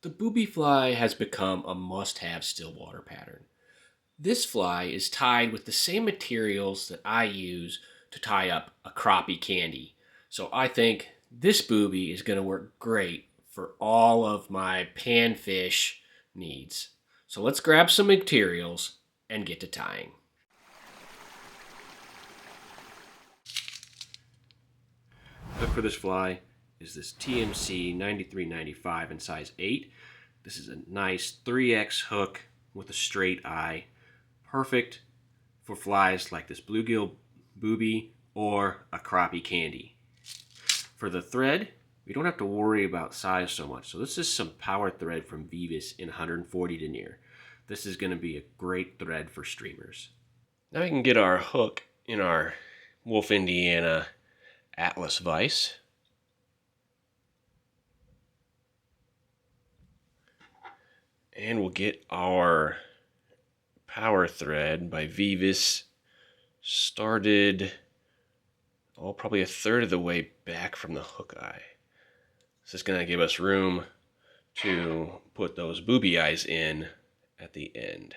The booby fly has become a must-have stillwater pattern. This fly is tied with the same materials that I use to tie up a crappie candy. So I think this booby is going to work great for all of my panfish needs. So let's grab some materials and get to tying. Hook for this fly is this TMC 9395 in size 8. This is a nice 3X hook with a straight eye. Perfect for flies like this bluegill booby or a crappie candy. For the thread, we don't have to worry about size so much. So this is some power thread from Vivis in 140 denier. This is going to be a great thread for streamers. Now we can get our hook in our Wolf Indiana Atlas vise. And we'll get our power thread by Vivis started probably a third of the way back from the hook eye. This is going to give us room to put those booby eyes in at the end.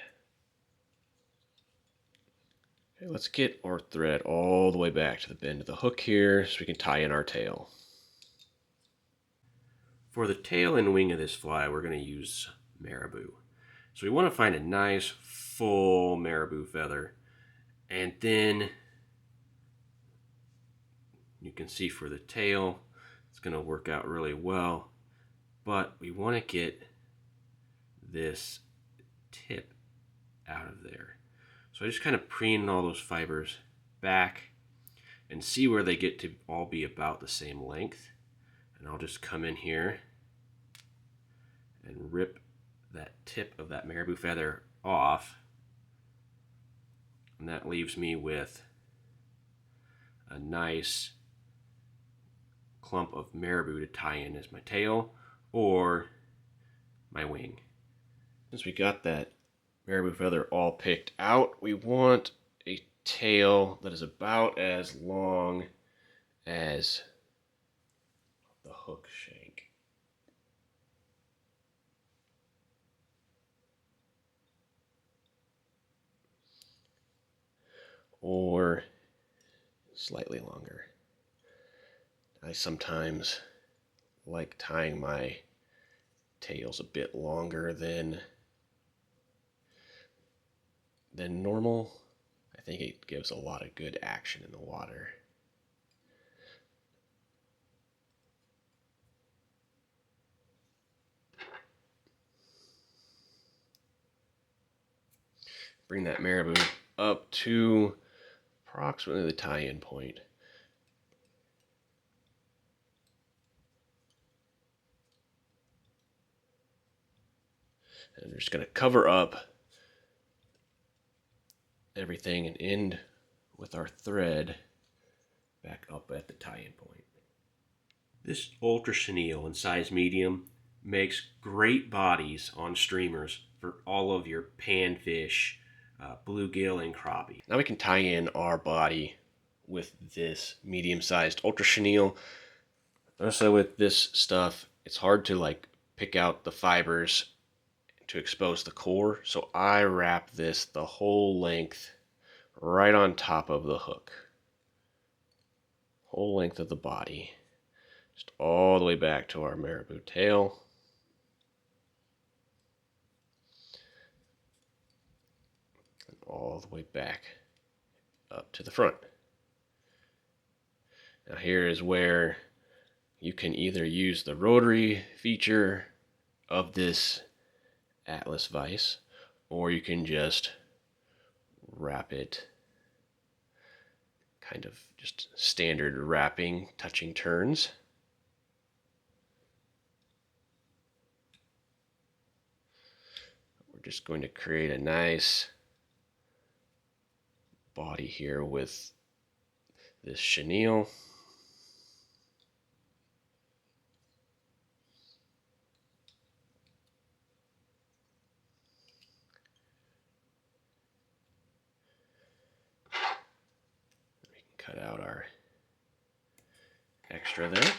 Okay, let's get our thread all the way back to the bend of the hook here so we can tie in our tail. For the tail and wing of this fly, we're going to use marabou. So we want to find a nice full marabou feather, and then you can see for the tail it's going to work out really well, but we want to get this tip out of there. So I just kind of preen all those fibers back and see where they get to all be about the same length. And I'll just come in here and rip that tip of that marabou feather off. And that leaves me with a nice clump of marabou to tie in as my tail or my wing. Since we got that marabou feather all picked out, we want a tail that is about as long as the hook shank. Or slightly longer. I sometimes like tying my tails a bit longer than normal. I think it gives a lot of good action in the water. Bring that marabou up to approximately the tie-in point. And we're just going to cover up everything and end with our thread back up at the tie-in point. This ultra chenille in size medium makes great bodies on streamers for all of your panfish, bluegill, and crappie. Now we can tie in our body with this medium-sized ultra chenille. Also with this stuff, it's hard to pick out the fibers to expose the core, so I wrap this the whole length right on top of the hook. Whole length of the body. Just all the way back to our marabou tail. And all the way back up to the front. Now here is where you can either use the rotary feature of this Atlas vise, or you can just wrap it kind of just standard wrapping, touching turns. We're just going to create a nice body here with this chenille. Cut out our extra there.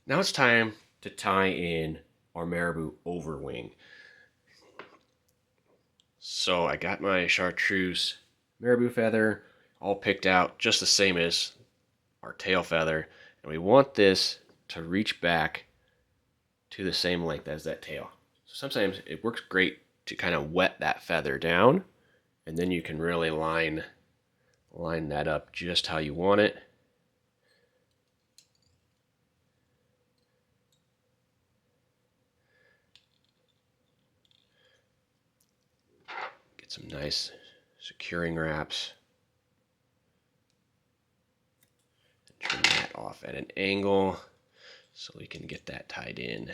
Now it's time to tie in our marabou overwing. So I got my chartreuse marabou feather all picked out just the same as our tail feather, and we want this to reach back to the same length as that tail. So sometimes it works great to kind of wet that feather down, and then you can really line that up just how you want it. Get some nice securing wraps. Trim that off at an angle so we can get that tied in.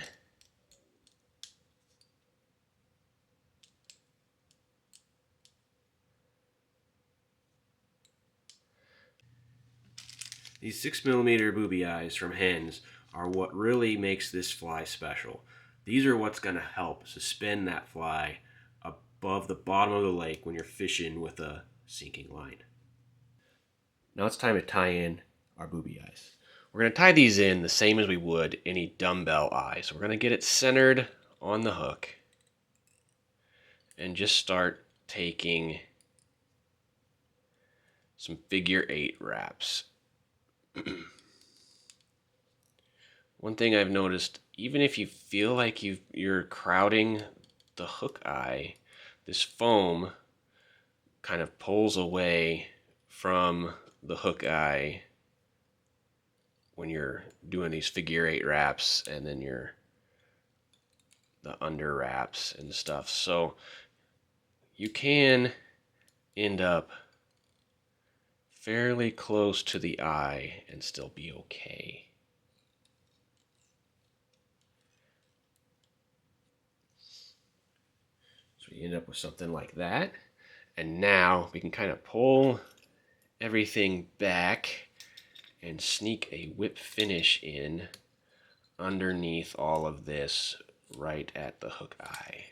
These 6mm booby eyes from hens are what really makes this fly special. These are what's going to help suspend that fly above the bottom of the lake when you're fishing with a sinking line. Now it's time to tie in our booby eyes. We're going to tie these in the same as we would any dumbbell eye. So we're going to get it centered on the hook and just start taking some figure 8 wraps. One thing I've noticed, even if you feel like you're crowding the hook eye, this foam kind of pulls away from the hook eye when you're doing these figure 8 wraps and then the under wraps and stuff. So you can end up fairly close to the eye and still be okay. So you end up with something like that. And now we can kind of pull everything back and sneak a whip finish in underneath all of this right at the hook eye.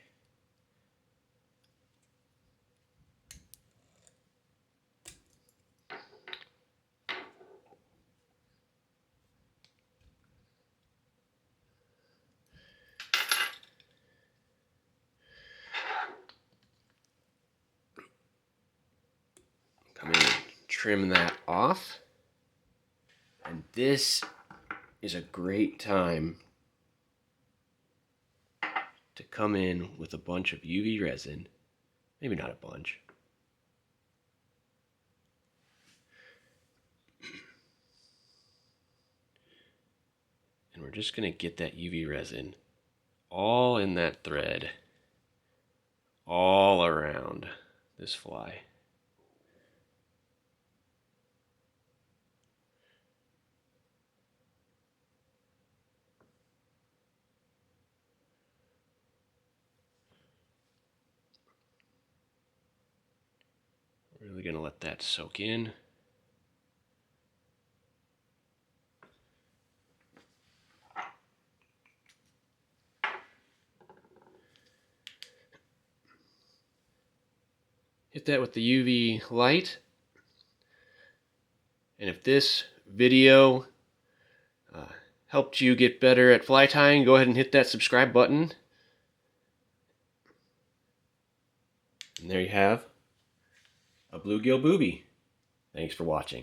Come in and trim that off. And this is a great time to come in with a bunch of UV resin. Maybe not a bunch. And we're just going to get that UV resin all in that thread, all around this fly. Really going to let that soak in. Hit that with the UV light. And if this video helped you get better at fly tying, go ahead and hit that subscribe button. And there you have a bluegill boobie. Thanks for watching.